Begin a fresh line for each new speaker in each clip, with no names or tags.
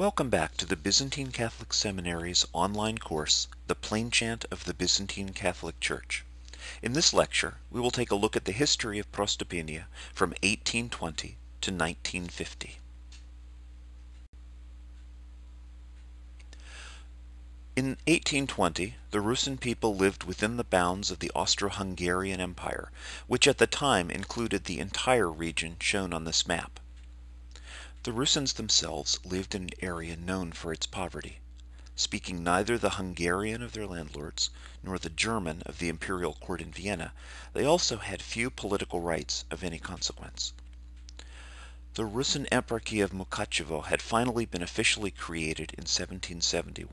Welcome back to the Byzantine Catholic Seminary's online course, The Plain Chant of the Byzantine Catholic Church. In this lecture, we will take a look at the history of Prostopania from 1820 to 1950. In 1820, the Rusin people lived within the bounds of the Austro-Hungarian Empire, which at the time included the entire region shown on this map. The Rusins themselves lived in an area known for its poverty. Speaking neither the Hungarian of their landlords nor the German of the imperial court in Vienna, they also had few political rights of any consequence. The Rusin Eparchy of Mukachevo had finally been officially created in 1771.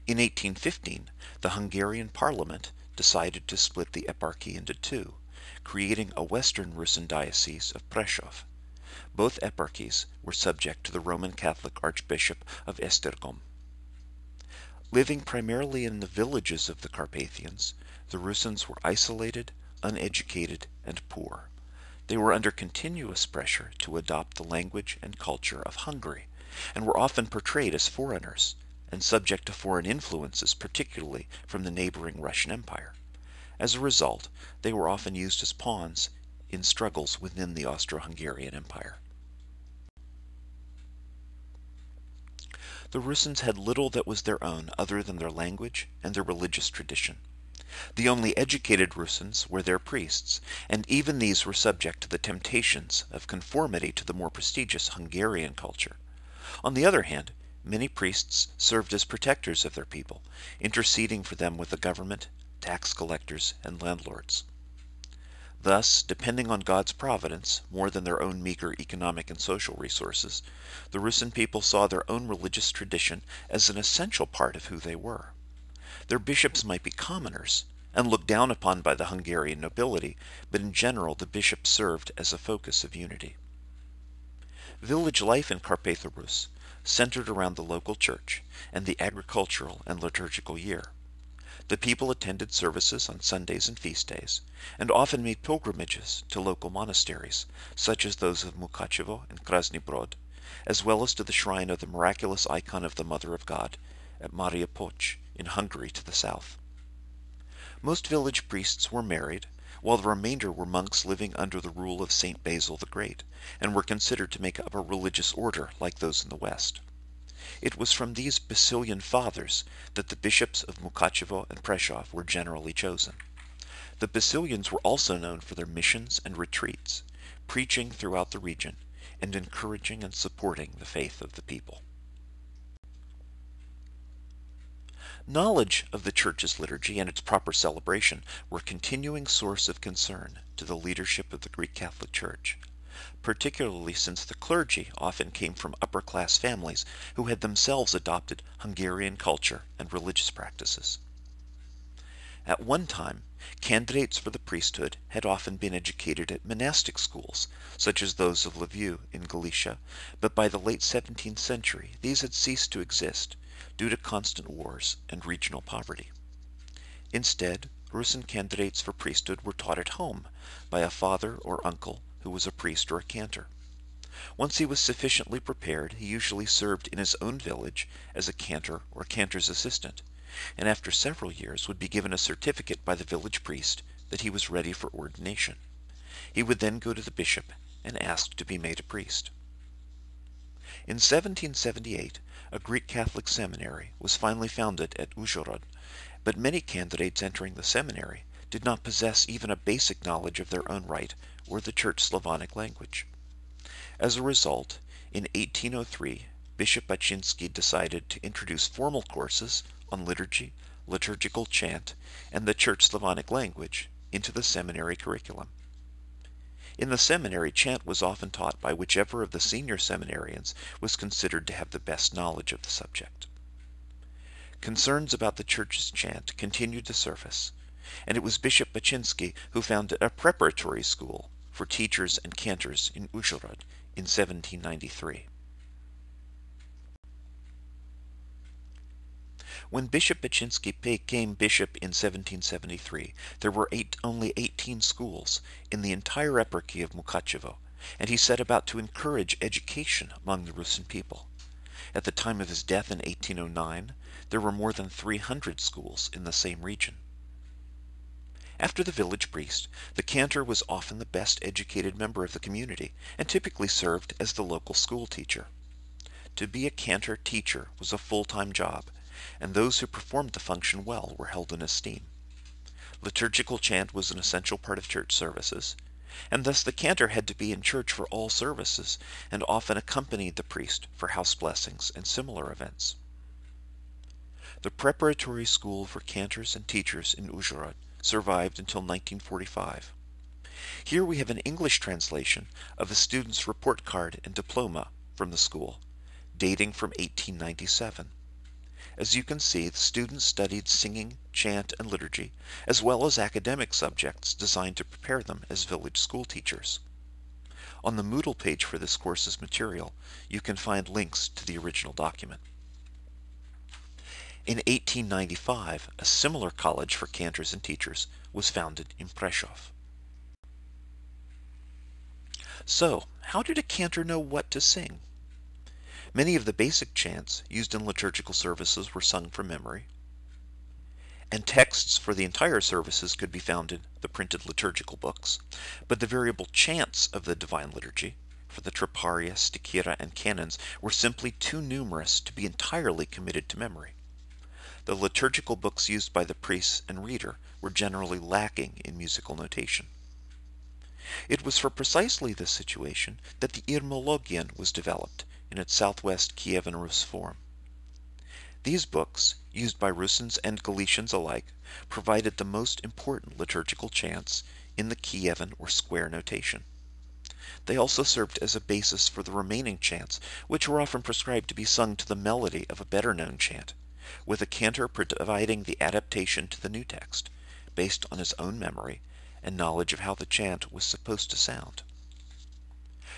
In 1815, the Hungarian parliament decided to split the eparchy into two, creating a western Rusin diocese of Prešov. Both eparchies were subject to the Roman Catholic Archbishop of Esztergom. Living primarily in the villages of the Carpathians, the Rusins were isolated, uneducated, and poor. They were under continuous pressure to adopt the language and culture of Hungary, and were often portrayed as foreigners, and subject to foreign influences, particularly from the neighboring Russian Empire. As a result, they were often used as pawns in struggles within the Austro-Hungarian Empire. The Rusins had little that was their own other than their language and their religious tradition. The only educated Rusins were their priests, and even these were subject to the temptations of conformity to the more prestigious Hungarian culture. On the other hand, many priests served as protectors of their people, interceding for them with the government, tax collectors, and landlords. Thus, depending on God's providence more than their own meager economic and social resources, the Rusin people saw their own religious tradition as an essential part of who they were. Their bishops might be commoners and looked down upon by the Hungarian nobility, but in general the bishops served as a focus of unity. Village life in Carpatho Rus centered around the local church and the agricultural and liturgical year. The people attended services on Sundays and feast days, and often made pilgrimages to local monasteries, such as those of Mukachevo and Krasny Brod, as well as to the shrine of the miraculous icon of the Mother of God at Maria Poch in Hungary to the south. Most village priests were married, while the remainder were monks living under the rule of Saint Basil the Great, and were considered to make up a religious order like those in the West. It was from these Basilian fathers that the bishops of Mukachevo and Prešov were generally chosen. The Basilians were also known for their missions and retreats, preaching throughout the region, and encouraging and supporting the faith of the people. Knowledge of the Church's liturgy and its proper celebration were a continuing source of concern to the leadership of the Greek Catholic Church, particularly since the clergy often came from upper-class families who had themselves adopted Hungarian culture and religious practices. At one time, candidates for the priesthood had often been educated at monastic schools, such as those of Lviv in Galicia, but by the late 17th century these had ceased to exist due to constant wars and regional poverty. Instead, Rusin candidates for priesthood were taught at home by a father or uncle who was a priest or a cantor. Once he was sufficiently prepared, he usually served in his own village as a cantor or cantor's assistant, and after several years would be given a certificate by the village priest that he was ready for ordination. He would then go to the bishop and ask to be made a priest. In 1778, a Greek Catholic seminary was finally founded at Uzhhorod, but many candidates entering the seminary did not possess even a basic knowledge of their own right or the Church Slavonic language. As a result, in 1803, Bishop Baczynski decided to introduce formal courses on liturgy, liturgical chant, and the Church Slavonic language into the seminary curriculum. In the seminary, chant was often taught by whichever of the senior seminarians was considered to have the best knowledge of the subject. Concerns about the Church's chant continued to surface, and it was Bishop Baczynski who founded a preparatory school for teachers and cantors in Uzhhorod in 1793. When Bishop Baczynski became bishop in 1773, there were only 18 schools in the entire eparchy of Mukachevo, and he set about to encourage education among the Rusin people. At the time of his death in 1809, there were more than 300 schools in the same region. After the village priest, the cantor was often the best educated member of the community and typically served as the local school teacher. To be a cantor teacher was a full-time job, and those who performed the function well were held in esteem. Liturgical chant was an essential part of church services, and thus the cantor had to be in church for all services and often accompanied the priest for house blessings and similar events. The preparatory school for cantors and teachers in Užhorod survived until 1945. Here we have an English translation of a student's report card and diploma from the school, dating from 1897. As you can see, the students studied singing, chant, and liturgy, as well as academic subjects designed to prepare them as village school teachers. On the Moodle page for this course's material, you can find links to the original document. In 1895, a similar college for cantors and teachers was founded in Prešov. So, how did a cantor know what to sing? Many of the basic chants used in liturgical services were sung from memory, and texts for the entire services could be found in the printed liturgical books, but the variable chants of the Divine Liturgy, for the Troparia, Stichira, and canons, were simply too numerous to be entirely committed to memory. The liturgical books used by the priests and reader were generally lacking in musical notation. It was for precisely this situation that the Irmologion was developed in its southwest Kievan Rus form. These books, used by Rusyns and Galicians alike, provided the most important liturgical chants in the Kievan or square notation. They also served as a basis for the remaining chants, which were often prescribed to be sung to the melody of a better-known chant, with a cantor providing the adaptation to the new text, based on his own memory and knowledge of how the chant was supposed to sound.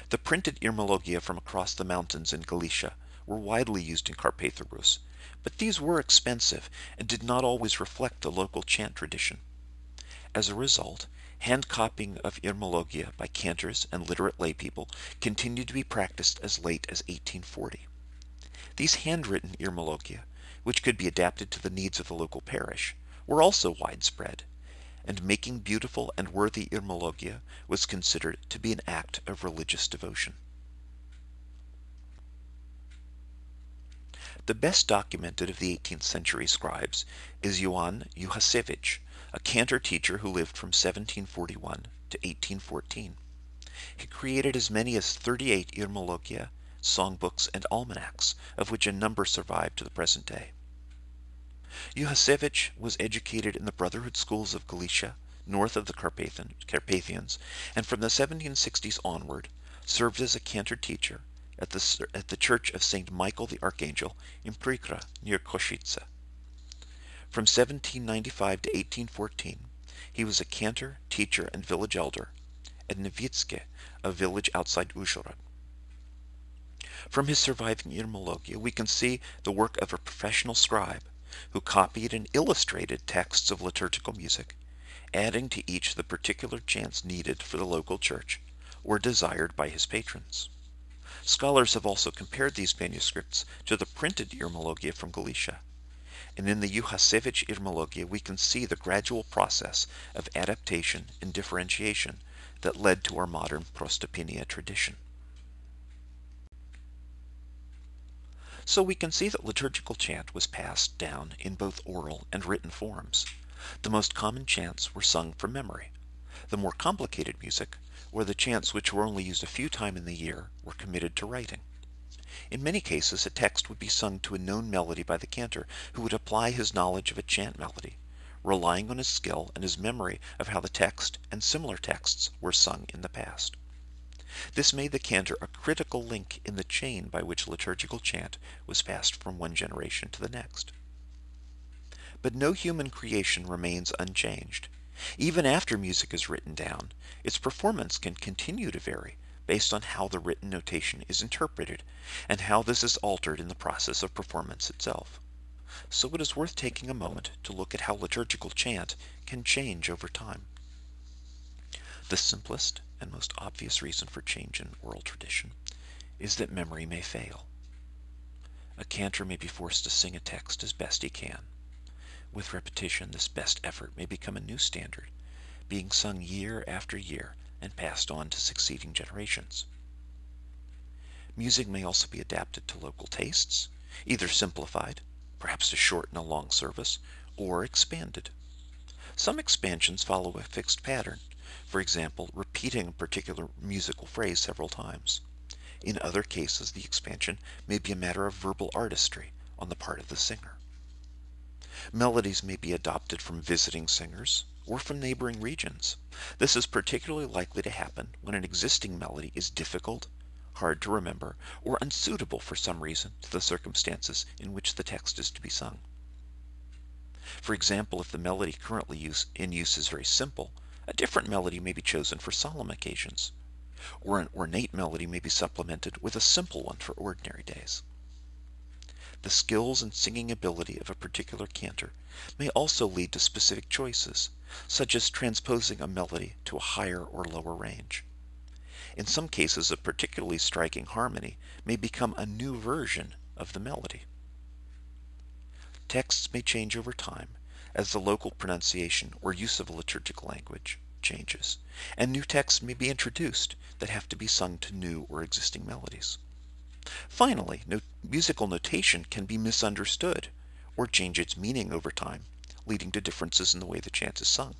The printed Irmologia from across the mountains in Galicia were widely used in Carpatho Rus, but these were expensive and did not always reflect the local chant tradition. As a result, hand-copying of Irmologia by cantors and literate laypeople continued to be practiced as late as 1840. These handwritten Irmologia, which could be adapted to the needs of the local parish, were also widespread, and making beautiful and worthy Irmologia was considered to be an act of religious devotion. The best documented of the 18th century scribes is Ioan Juhasevich, a cantor teacher who lived from 1741 to 1814. He created as many as 38 Irmologia, songbooks, and almanacs, of which a number survive to the present day. Juhasevich was educated in the Brotherhood schools of Galicia, north of the Carpathians, and from the 1760s onward served as a cantor teacher at the Church of St. Michael the Archangel in Prikra, near Košice. From 1795 to 1814, he was a cantor, teacher, and village elder at Nevitske, a village outside Užhorod. From his surviving Irmologia, we can see the work of a professional scribe who copied and illustrated texts of liturgical music, adding to each the particular chants needed for the local church or desired by his patrons. Scholars have also compared these manuscripts to the printed Irmologia from Galicia, and in the Juhasevich Irmologia we can see the gradual process of adaptation and differentiation that led to our modern Prostopinia tradition. So we can see that liturgical chant was passed down in both oral and written forms. The most common chants were sung from memory. The more complicated music, or the chants which were only used a few times in the year, were committed to writing. In many cases, a text would be sung to a known melody by the cantor, who would apply his knowledge of a chant melody, relying on his skill and his memory of how the text and similar texts were sung in the past. This made the cantor a critical link in the chain by which liturgical chant was passed from one generation to the next. But no human creation remains unchanged. Even after music is written down, its performance can continue to vary based on how the written notation is interpreted and how this is altered in the process of performance itself. So it is worth taking a moment to look at how liturgical chant can change over time. The simplest and most obvious reason for change in oral tradition is that memory may fail. A cantor may be forced to sing a text as best he can. With repetition, this best effort may become a new standard, being sung year after year and passed on to succeeding generations. Music may also be adapted to local tastes, either simplified, perhaps to shorten a long service, or expanded. Some expansions follow a fixed pattern, for example, repeating a particular musical phrase several times. In other cases, the expansion may be a matter of verbal artistry on the part of the singer. Melodies may be adopted from visiting singers or from neighboring regions. This is particularly likely to happen when an existing melody is difficult, hard to remember, or unsuitable for some reason to the circumstances in which the text is to be sung. For example, if the melody currently in use is very simple, a different melody may be chosen for solemn occasions, or an ornate melody may be supplemented with a simple one for ordinary days. The skills and singing ability of a particular cantor may also lead to specific choices, such as transposing a melody to a higher or lower range. In some cases, a particularly striking harmony may become a new version of the melody. Texts may change over time as the local pronunciation or use of a liturgical language changes, and new texts may be introduced that have to be sung to new or existing melodies. Finally, musical notation can be misunderstood or change its meaning over time, leading to differences in the way the chant is sung.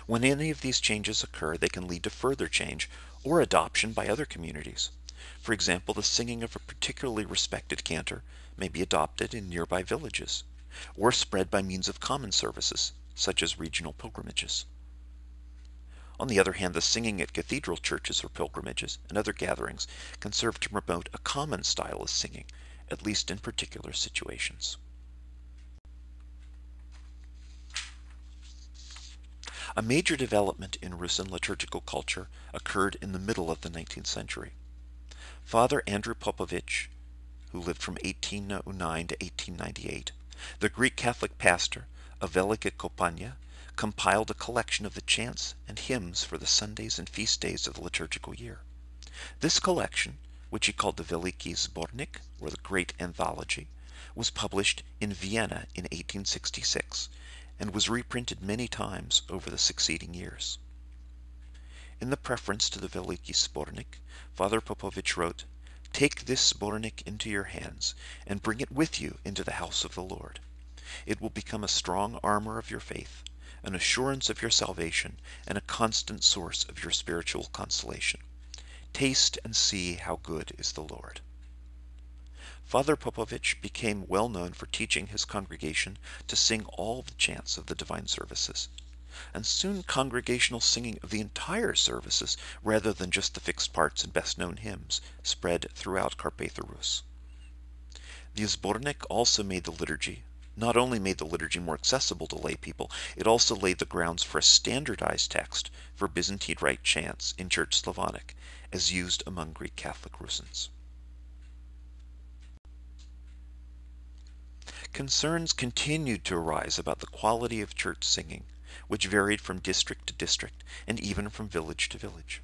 When any of these changes occur, they can lead to further change or adoption by other communities. For example, the singing of a particularly respected cantor may be adopted in nearby villages, or spread by means of common services, such as regional pilgrimages. On the other hand, the singing at cathedral churches or pilgrimages and other gatherings can serve to promote a common style of singing, at least in particular situations. A major development in Rusin liturgical culture occurred in the middle of the 19th century. Father Andrew Popovich, who lived from 1809 to 1898, the Greek Catholic pastor of Velika Kopanya, compiled a collection of the chants and hymns for the Sundays and feast days of the liturgical year. This collection, which he called the Veliki Zbornik, or the Great Anthology, was published in Vienna in 1866 and was reprinted many times over the succeeding years. In the preface to the Veliki Zbornik, Father Popovich wrote, "Take this Zbornik into your hands and bring it with you into the house of the Lord. It will become a strong armor of your faith, an assurance of your salvation, and a constant source of your spiritual consolation. Taste and see how good is the Lord." Father Popovich became well known for teaching his congregation to sing all the chants of the divine services, and soon congregational singing of the entire services, rather than just the fixed parts and best-known hymns, spread throughout Carpatho Rus. The Zbornik also not only made the liturgy more accessible to lay people, it also laid the grounds for a standardized text for Byzantine Rite chants in Church Slavonic, as used among Greek Catholic Rusins. Concerns continued to arise about the quality of church singing, which varied from district to district and even from village to village.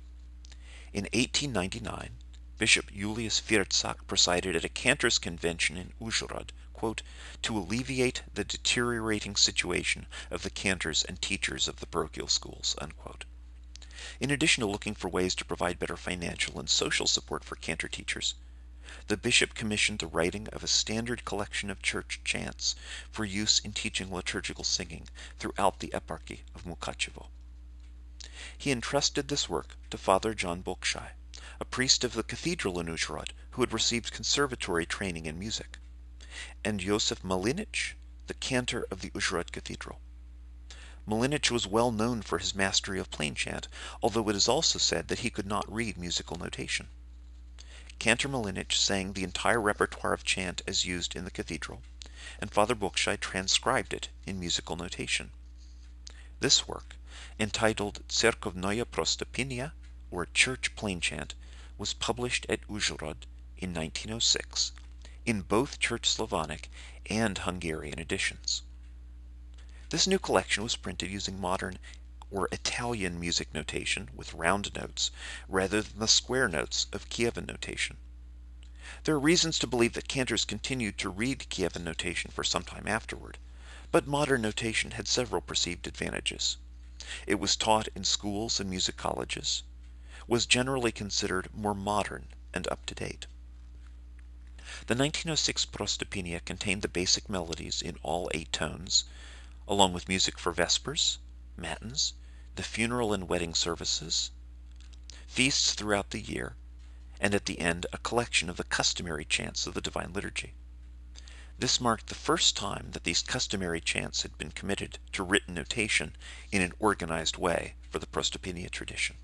In 1899, Bishop Julius Firzak presided at a cantors' convention in Uzhhorod, quote, "to alleviate the deteriorating situation of the cantors and teachers of the parochial schools," unquote. In addition to looking for ways to provide better financial and social support for cantor teachers, the bishop commissioned the writing of a standard collection of church chants for use in teaching liturgical singing throughout the eparchy of Mukachevo. He entrusted this work to Father John Bolkshai, a priest of the cathedral in Uzhhorod who had received conservatory training in music, and Josef Malinich, the cantor of the Uzhhorod Cathedral. Malinich was well known for his mastery of plain chant, although it is also said that he could not read musical notation. Cantor Malinich sang the entire repertoire of chant as used in the cathedral, and Father Bolkshai transcribed it in musical notation. This work, entitled Cerkovnoye Prostopinia, or Church Plain Chant, was published at Uzhhorod in 1906, in both Church Slavonic and Hungarian editions. This new collection was printed using modern or Italian music notation with round notes rather than the square notes of Kievan notation. There are reasons to believe that cantors continued to read Kievan notation for some time afterward, but modern notation had several perceived advantages. It was taught in schools and music colleges, was generally considered more modern and up-to-date. The 1906 Prostopinia contained the basic melodies in all 8 tones, along with music for vespers, matins, the funeral and wedding services, feasts throughout the year, and at the end a collection of the customary chants of the Divine Liturgy. This marked the first time that these customary chants had been committed to written notation in an organized way for the Prostopinia tradition.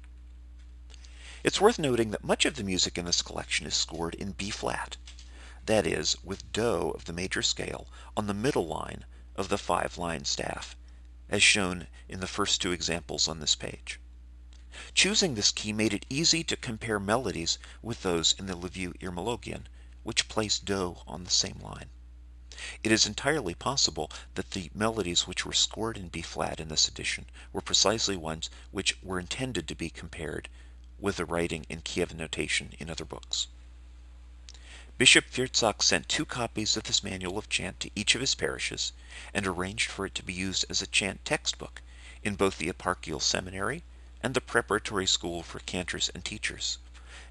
It's worth noting that much of the music in this collection is scored in B-flat, that is, with Do of the major scale on the middle line of the 5-line staff, as shown in the first 2 examples on this page. Choosing this key made it easy to compare melodies with those in the Liviu Irmologian, which place Do on the same line. It is entirely possible that the melodies which were scored in B-flat in this edition were precisely ones which were intended to be compared with the writing in Kievan notation in other books. Bishop Firzak sent 2 copies of this manual of chant to each of his parishes and arranged for it to be used as a chant textbook in both the eparchial seminary and the preparatory school for cantors and teachers.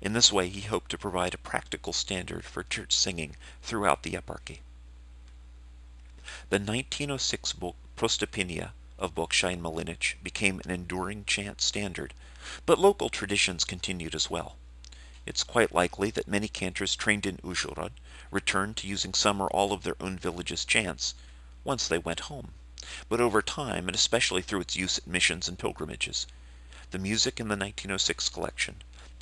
In this way, he hoped to provide a practical standard for church singing throughout the eparchy. The 1906 book Prostopinia of Bocskai Mlinic became an enduring chant standard, but local traditions continued as well. It's quite likely that many cantors trained in Uzhhorod returned to using some or all of their own village's chants once they went home. But over time, and especially through its use at missions and pilgrimages, the music in the 1906 collection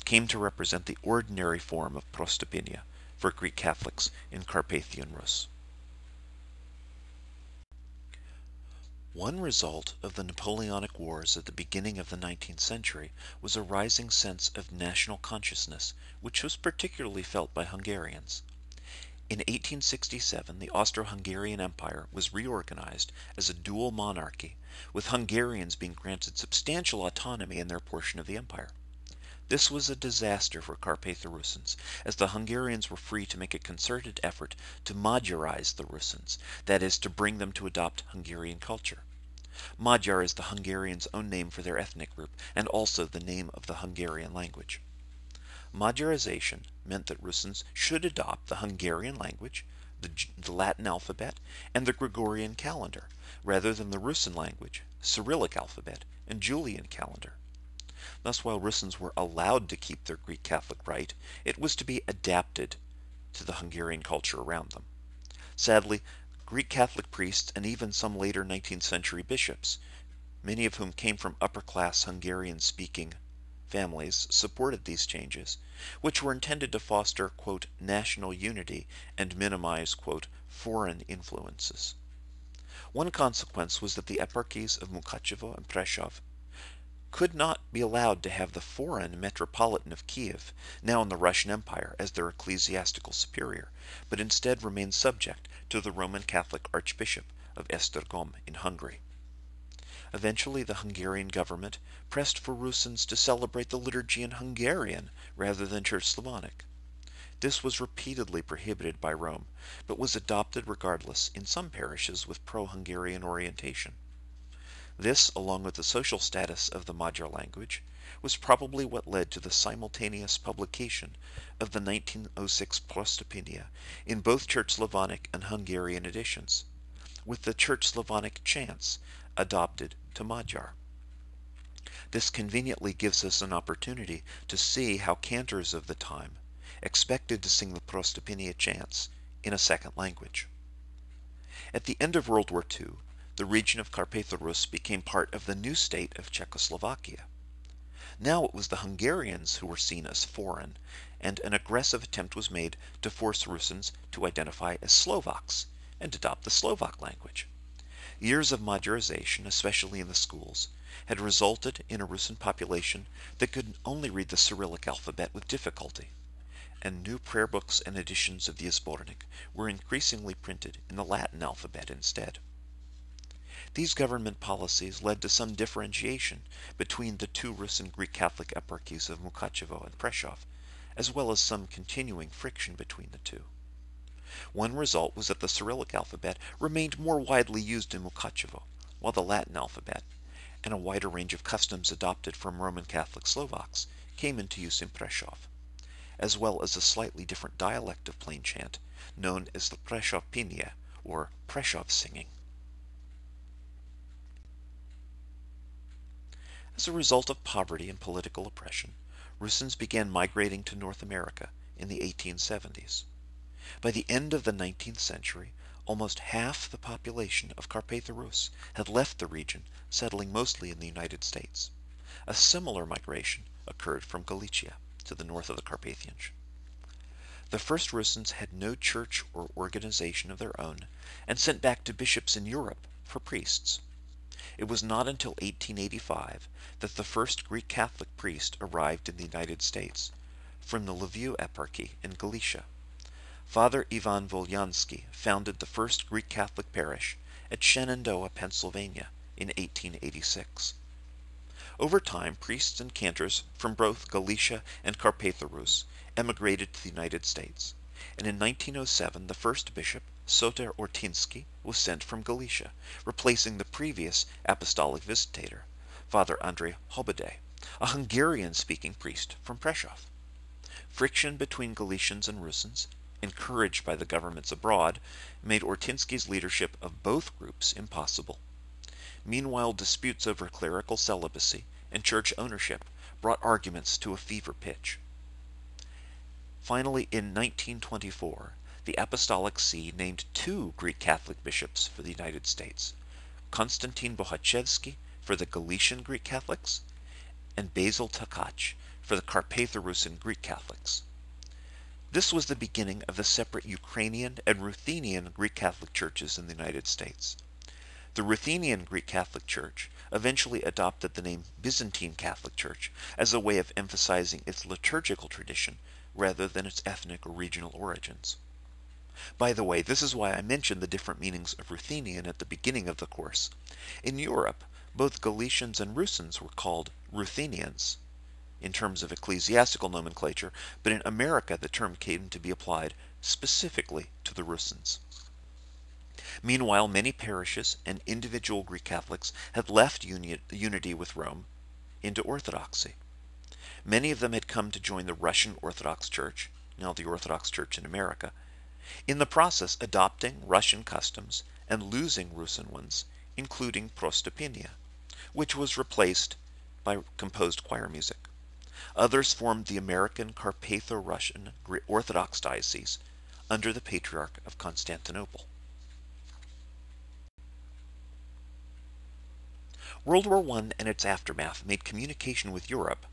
came to represent the ordinary form of Prostopinia for Greek Catholics in Carpathian Rus. One result of the Napoleonic Wars at the beginning of the 19th century was a rising sense of national consciousness, which was particularly felt by Hungarians. In 1867, the Austro-Hungarian Empire was reorganized as a dual monarchy, with Hungarians being granted substantial autonomy in their portion of the empire. This was a disaster for Carpatho-Russins, as the Hungarians were free to make a concerted effort to Magyarize the Russins, that is, to bring them to adopt Hungarian culture. Magyar is the Hungarians' own name for their ethnic group, and also the name of the Hungarian language. Magyarization meant that Russins should adopt the Hungarian language, the Latin alphabet, and the Gregorian calendar, rather than the Russin language, Cyrillic alphabet, and Julian calendar. Thus, while Russins were allowed to keep their Greek Catholic rite, it was to be adapted to the Hungarian culture around them. Sadly, Greek Catholic priests and even some later 19th century bishops, many of whom came from upper-class Hungarian-speaking families, supported these changes, which were intended to foster, quote, national unity and minimize, quote, foreign influences. One consequence was that the eparchies of Mukachevo and Prešov could not be allowed to have the foreign Metropolitan of Kiev, now in the Russian Empire, as their ecclesiastical superior, but instead remained subject to the Roman Catholic Archbishop of Esztergom in Hungary. Eventually, the Hungarian government pressed for Russins to celebrate the liturgy in Hungarian rather than Church Slavonic. This was repeatedly prohibited by Rome, but was adopted regardless in some parishes with pro-Hungarian orientation. This, along with the social status of the Magyar language, was probably what led to the simultaneous publication of the 1906 Prostopinia in both Church Slavonic and Hungarian editions, with the Church Slavonic chants adopted to Magyar. This conveniently gives us an opportunity to see how cantors of the time expected to sing the Prostopinia chants in a second language. At the end of World War II, the region of Carpatho-Rus became part of the new state of Czechoslovakia. Now it was the Hungarians who were seen as foreign, and an aggressive attempt was made to force Russins to identify as Slovaks and adopt the Slovak language. Years of Magyarization, especially in the schools, had resulted in a Russin population that could only read the Cyrillic alphabet with difficulty, and new prayer books and editions of the Zbornik were increasingly printed in the Latin alphabet instead. These government policies led to some differentiation between the two Russin Greek Catholic eparchies of Mukachevo and Prešov, as well as some continuing friction between the two. One result was that the Cyrillic alphabet remained more widely used in Mukachevo, while the Latin alphabet, and a wider range of customs adopted from Roman Catholic Slovaks, came into use in Prešov, as well as a slightly different dialect of plain chant, known as the Prešov Pinie, or Prešov singing. As a result of poverty and political oppression, Rusins began migrating to North America in the 1870s. By the end of the 19th century, almost half the population of Carpatho Rus had left the region, settling mostly in the United States. A similar migration occurred from Galicia to the north of the Carpathians. The first Rusins had no church or organization of their own, and sent back to bishops in Europe for priests. It was not until 1885 that the first Greek Catholic priest arrived in the United States, from the Lviv Eparchy in Galicia. Father Ivan Volyansky founded the first Greek Catholic parish at Shenandoah, Pennsylvania, in 1886. Over time, priests and cantors from both Galicia and Carpatho Rus emigrated to the United States, and in 1907 the first bishop, Soter Ortinsky, was sent from Galicia, replacing the previous apostolic visitator, Father Andrei Hobodej, a Hungarian-speaking priest from Prešov. Friction between Galicians and Rusins, encouraged by the governments abroad, made Ortinsky's leadership of both groups impossible. Meanwhile, disputes over clerical celibacy and church ownership brought arguments to a fever pitch. Finally, in 1924, the Apostolic See named two Greek Catholic bishops for the United States, Konstantin Bohachevsky for the Galician Greek Catholics, and Basil Takach for the Carpatho-Rusin Greek Catholics. This was the beginning of the separate Ukrainian and Ruthenian Greek Catholic churches in the United States. The Ruthenian Greek Catholic Church eventually adopted the name Byzantine Catholic Church as a way of emphasizing its liturgical tradition rather than its ethnic or regional origins. By the way, this is why I mentioned the different meanings of Ruthenian at the beginning of the course. In Europe, both Galicians and Rusins were called Ruthenians in terms of ecclesiastical nomenclature, but in America the term came to be applied specifically to the Rusins. Meanwhile, many parishes and individual Greek Catholics had left unity with Rome into Orthodoxy. Many of them had come to join the Russian Orthodox Church, now the Orthodox Church in America, in the process adopting Russian customs and losing Rusin ones, including prostopinia, which was replaced by composed choir music. Others formed the American Carpatho-Russian Orthodox Diocese under the Patriarch of Constantinople. World War I and its aftermath made communication with Europe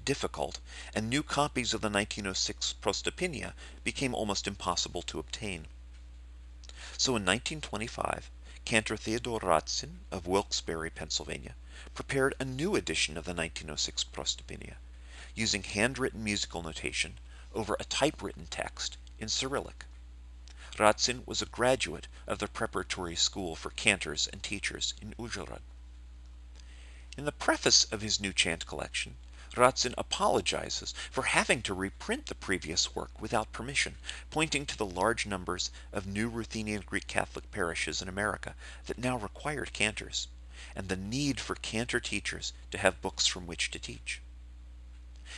difficult, and new copies of the 1906 Prostopinia became almost impossible to obtain. So in 1925, Cantor Theodor Radzin of Wilkes-Barre, Pennsylvania, prepared a new edition of the 1906 Prostopinia, using handwritten musical notation over a typewritten text in Cyrillic. Radzin was a graduate of the preparatory school for cantors and teachers in Uzhhorod. In the preface of his new chant collection, Radzin apologizes for having to reprint the previous work without permission, pointing to the large numbers of new Ruthenian Greek Catholic parishes in America that now required cantors, and the need for cantor teachers to have books from which to teach.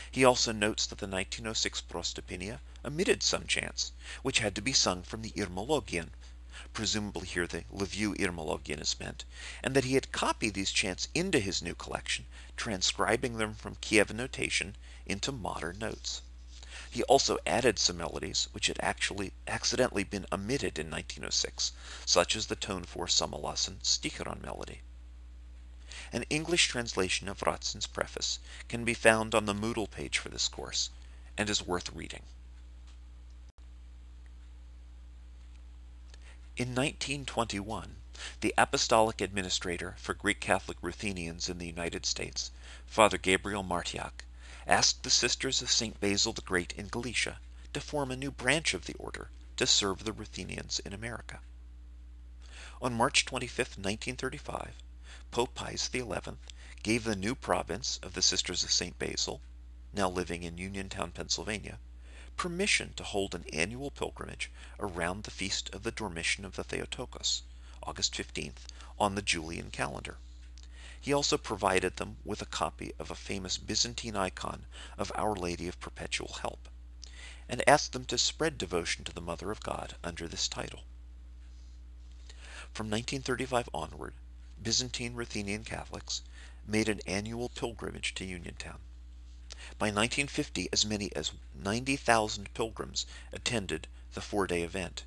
He also notes that the 1906 Prostopinia omitted some chants, which had to be sung from the Irmologion, presumably here the Lviv Irmologion is meant, and that he had copied these chants into his new collection, transcribing them from Kiev notation into modern notes. He also added some melodies which had actually accidentally been omitted in 1906, such as the tone 4 Samalasan Sticharon melody. An English translation of Radzin's preface can be found on the Moodle page for this course, and is worth reading. In 1921, the Apostolic Administrator for Greek Catholic Ruthenians in the United States, Father Gabriel Martiak, asked the Sisters of St. Basil the Great in Galicia to form a new branch of the order to serve the Ruthenians in America. On March 25, 1935, Pope Pius XI gave the new province of the Sisters of St. Basil, now living in Uniontown, Pennsylvania, permission to hold an annual pilgrimage around the feast of the Dormition of the Theotokos, August 15th, on the Julian calendar. He also provided them with a copy of a famous Byzantine icon of Our Lady of Perpetual Help, and asked them to spread devotion to the Mother of God under this title. From 1935 onward, Byzantine Ruthenian Catholics made an annual pilgrimage to Uniontown. By 1950, as many as 90,000 pilgrims attended the four-day event,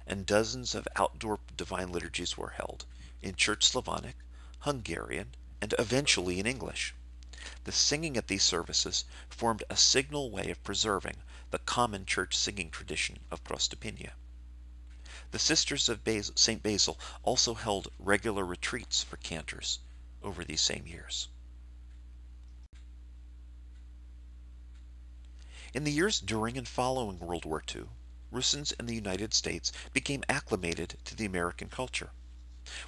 and dozens of outdoor divine liturgies were held in Church Slavonic, Hungarian, and eventually in English. The singing at these services formed a signal way of preserving the common church singing tradition of Prostopinia. The Sisters of St. Basil also held regular retreats for cantors over these same years. In the years during and following World War II, Rusyns in the United States became acclimated to the American culture.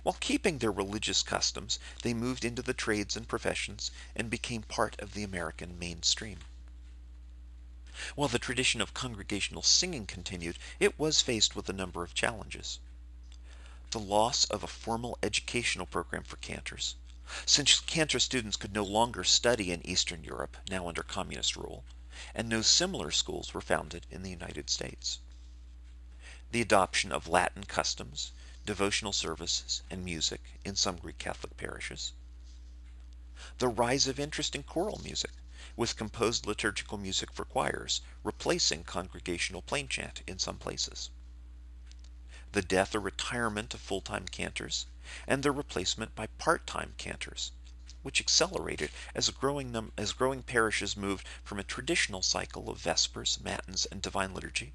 While keeping their religious customs, they moved into the trades and professions and became part of the American mainstream. While the tradition of congregational singing continued, it was faced with a number of challenges. The loss of a formal educational program for cantors, since cantor students could no longer study in Eastern Europe, now under communist rule, and no similar schools were founded in the United States. The adoption of Latin customs, devotional services, and music in some Greek Catholic parishes. The rise of interest in choral music, with composed liturgical music for choirs replacing congregational plain chant in some places. The death or retirement of full-time cantors, and their replacement by part-time cantors, which accelerated as growing parishes moved from a traditional cycle of Vespers, Matins, and Divine Liturgy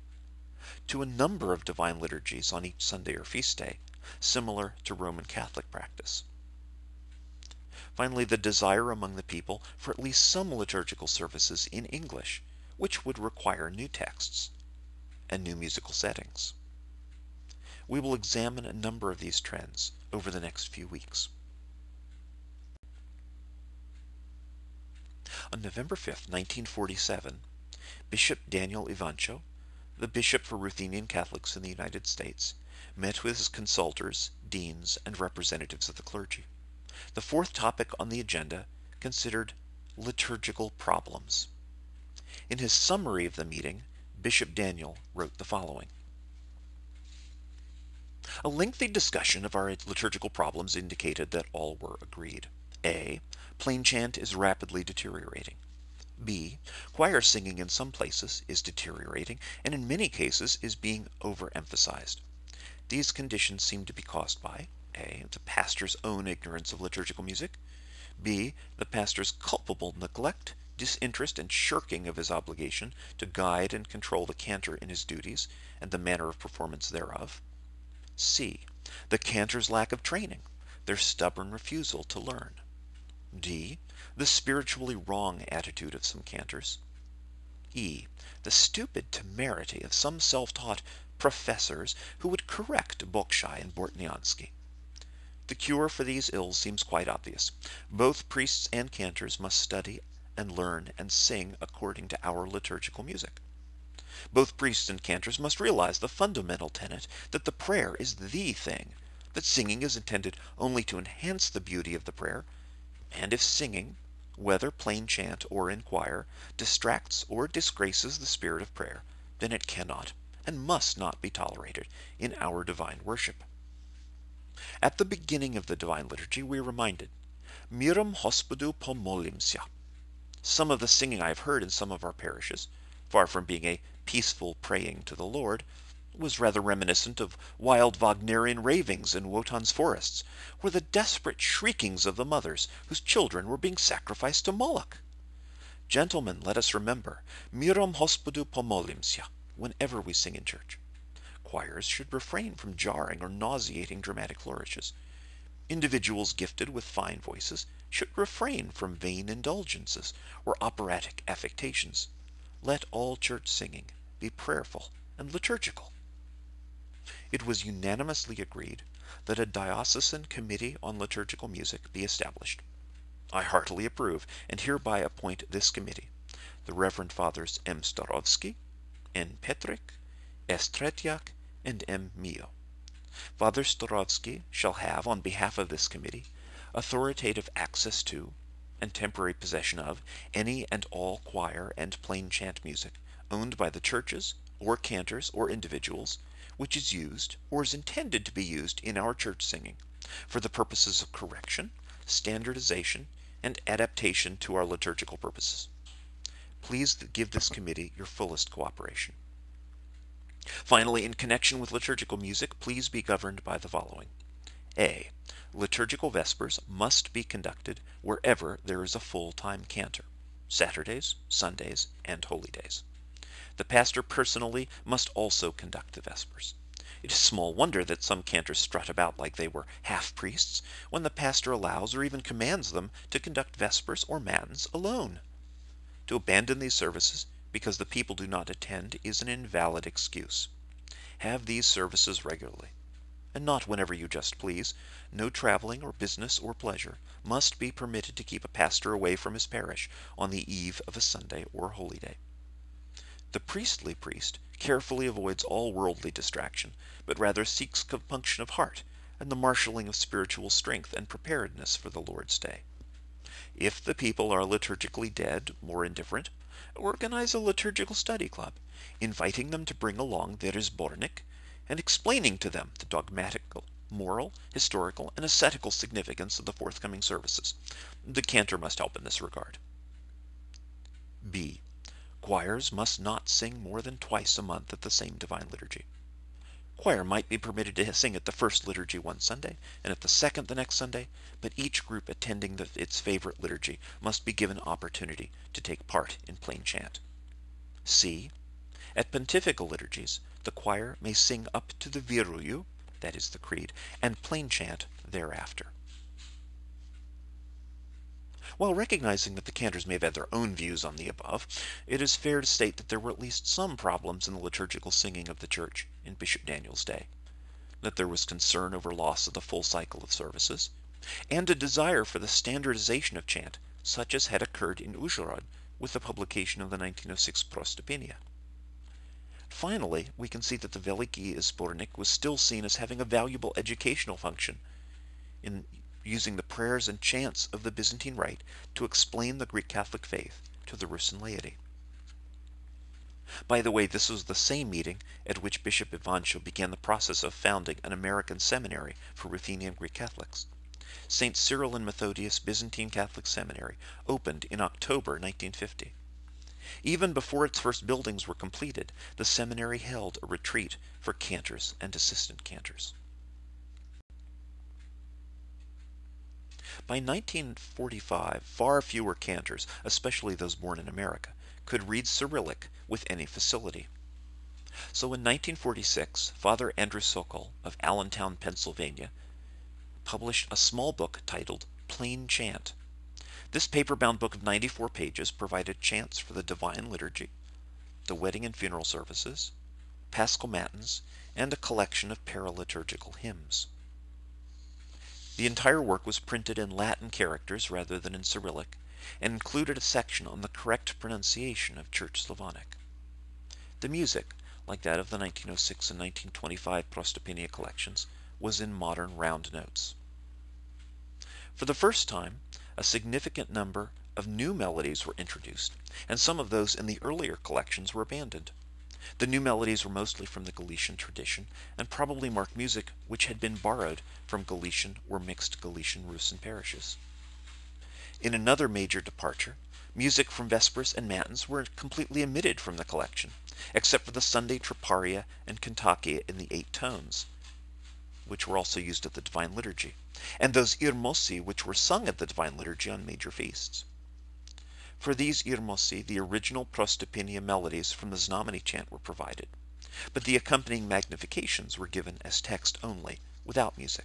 to a number of Divine Liturgies on each Sunday or feast day, similar to Roman Catholic practice. Finally, the desire among the people for at least some liturgical services in English, which would require new texts and new musical settings. We will examine a number of these trends over the next few weeks. On November 5, 1947, Bishop Daniel Ivancho, the bishop for Ruthenian Catholics in the United States, met with his consultors, deans, and representatives of the clergy. The fourth topic on the agenda considered liturgical problems. In his summary of the meeting, Bishop Daniel wrote the following. A lengthy discussion of our liturgical problems indicated that all were agreed. A. Plain chant is rapidly deteriorating. B. Choir singing in some places is deteriorating and in many cases is being overemphasized. These conditions seem to be caused by A. The pastor's own ignorance of liturgical music. B. The pastor's culpable neglect, disinterest, and shirking of his obligation to guide and control the cantor in his duties and the manner of performance thereof. C. The cantor's lack of training, their stubborn refusal to learn. D. The spiritually wrong attitude of some cantors. E. The stupid temerity of some self-taught professors who would correct Bokszai and Bortniansky. The cure for these ills seems quite obvious. Both priests and cantors must study and learn and sing according to our liturgical music. Both priests and cantors must realize the fundamental tenet that the prayer is the thing, that singing is intended only to enhance the beauty of the prayer, and if singing, whether plain chant or in choir, distracts or disgraces the spirit of prayer, then it cannot and must not be tolerated in our divine worship. At the beginning of the Divine Liturgy, we are reminded, Miram hospodu pomolimся. Some of the singing I have heard in some of our parishes, far from being a peaceful praying to the Lord, was rather reminiscent of wild Wagnerian ravings in Wotan's forests, or the desperate shriekings of the mothers whose children were being sacrificed to Moloch. Gentlemen, let us remember, Miram hospodu pomolimся, whenever we sing in church. Choirs should refrain from jarring or nauseating dramatic flourishes. Individuals gifted with fine voices should refrain from vain indulgences or operatic affectations. Let all church singing be prayerful and liturgical. It was unanimously agreed that a diocesan committee on liturgical music be established. I heartily approve and hereby appoint this committee, the Reverend Fathers M. Starovsky, N. Petrick, S. Tretiak, and M. Mio. Father Starovsky shall have, on behalf of this committee, authoritative access to, and temporary possession of, any and all choir and plain chant music owned by the churches, or cantors, or individuals, which is used, or is intended to be used in our church singing, for the purposes of correction, standardization, and adaptation to our liturgical purposes. Please give this committee your fullest cooperation. Finally, in connection with liturgical music, please be governed by the following. A. Liturgical vespers must be conducted wherever there is a full-time cantor, Saturdays, Sundays, and holy days. The pastor personally must also conduct the vespers. It is small wonder that some cantors strut about like they were half-priests when the pastor allows or even commands them to conduct vespers or matins alone. To abandon these services because the people do not attend is an invalid excuse. Have these services regularly, and not whenever you just please. No traveling or business or pleasure must be permitted to keep a pastor away from his parish on the eve of a Sunday or holy day. The priestly priest carefully avoids all worldly distraction, but rather seeks compunction of heart and the marshalling of spiritual strength and preparedness for the Lord's day. If the people are liturgically dead or indifferent, organize a liturgical study club, inviting them to bring along their zbornik and explaining to them the dogmatical, moral, historical, and ascetical significance of the forthcoming services. The cantor must help in this regard. B. Choirs must not sing more than twice a month at the same divine liturgy. Choir might be permitted to sing at the first liturgy one Sunday, and at the second the next Sunday, but each group attending its favorite liturgy must be given opportunity to take part in plain chant. C. At pontifical liturgies, the choir may sing up to the Viruliu, that is the Creed, and plain chant thereafter. While recognizing that the cantors may have had their own views on the above, it is fair to state that there were at least some problems in the liturgical singing of the Church in Bishop Daniel's day, that there was concern over loss of the full cycle of services, and a desire for the standardization of chant, such as had occurred in Uzhhorod with the publication of the 1906 Prostopinia. Finally, we can see that the Veliki Zbornik was still seen as having a valuable educational function in using the prayers and chants of the Byzantine Rite to explain the Greek Catholic faith to the Russian laity. By the way, this was the same meeting at which Bishop Ivancho began the process of founding an American seminary for Ruthenian Greek Catholics. St. Cyril and Methodius Byzantine Catholic Seminary opened in October 1950. Even before its first buildings were completed, the seminary held a retreat for cantors and assistant cantors. By 1945, far fewer cantors, especially those born in America, could read Cyrillic with any facility. So in 1946, Father Andrew Sokol of Allentown, Pennsylvania, published a small book titled Plain Chant. This paper-bound book of 94 pages provided chants for the Divine Liturgy, the wedding and funeral services, Paschal Matins, and a collection of paraliturgical hymns. The entire work was printed in Latin characters rather than in Cyrillic, and included a section on the correct pronunciation of Church Slavonic. The music, like that of the 1906 and 1925 Prostopinia collections, was in modern round notes. For the first time, a significant number of new melodies were introduced, and some of those in the earlier collections were abandoned. The new melodies were mostly from the Galician tradition, and probably marked music which had been borrowed from Galician or mixed Galician-Rusyn parishes. In another major departure, music from Vespers and Matins were completely omitted from the collection, except for the Sunday Triparia and Cantacia in the 8 tones, which were also used at the Divine Liturgy, and those Irmosi which were sung at the Divine Liturgy on major feasts. For these Irmosi, the original Prostopinia melodies from the Znameni chant were provided, but the accompanying magnifications were given as text only, without music.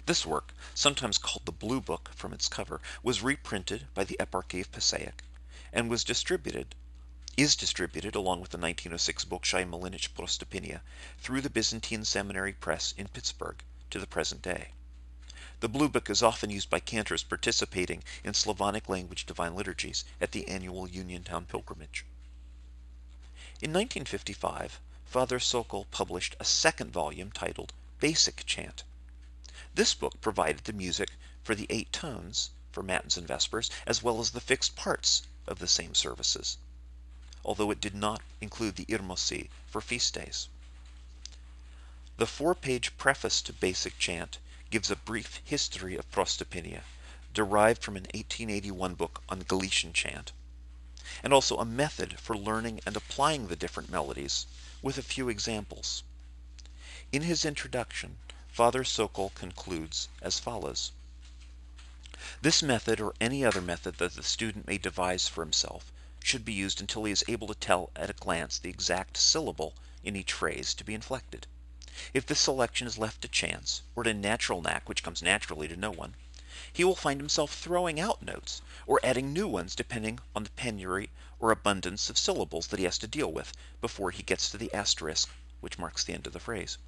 This work, sometimes called the Blue Book from its cover, was reprinted by the Eparchy of Passaic, and is distributed along with the 1906 Bokszai Mlynic Prostopinia through the Byzantine Seminary Press in Pittsburgh to the present day. The Blue Book is often used by cantors participating in Slavonic language divine liturgies at the annual Uniontown pilgrimage. In 1955, Father Sokol published a second volume titled Basic Chant. This book provided the music for the 8 tones for Matins and Vespers, as well as the fixed parts of the same services, although it did not include the Irmosi for feast days. The 4-page preface to Basic Chant gives a brief history of Prostopinia, derived from an 1881 book on Galician chant, and also a method for learning and applying the different melodies, with a few examples. In his introduction, Father Sokol concludes as follows: "This method, or any other method that the student may devise for himself, should be used until he is able to tell at a glance the exact syllable in each phrase to be inflected. If this selection is left to chance, or to natural knack which comes naturally to no one, he will find himself throwing out notes, or adding new ones depending on the penury or abundance of syllables that he has to deal with before he gets to the asterisk which marks the end of the phrase.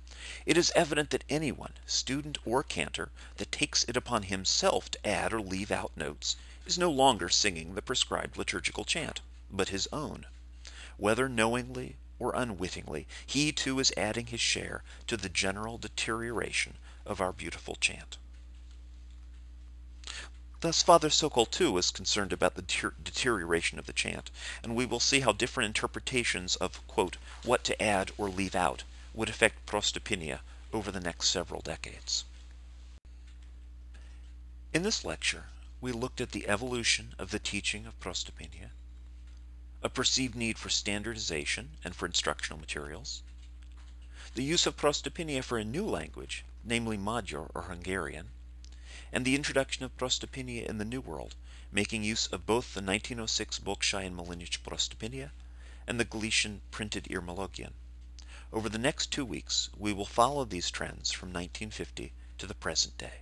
It is evident that anyone, student or cantor, that takes it upon himself to add or leave out notes is no longer singing the prescribed liturgical chant, but his own. Whether knowingly or unwittingly, he too is adding his share to the general deterioration of our beautiful chant." Thus Father Sokol too was concerned about the deterioration of the chant, and we will see how different interpretations of, quote, what to add or leave out would affect Prostopinia over the next several decades. In this lecture, we looked at the evolution of the teaching of Prostopinia, a perceived need for standardization and for instructional materials, the use of Prostopinia for a new language, namely Magyar or Hungarian, and the introduction of Prostopinia in the New World, making use of both the 1906 Bolshayan Milinic Prostopinia and the Galician printed Irmologian. Over the next 2 weeks, we will follow these trends from 1950 to the present day.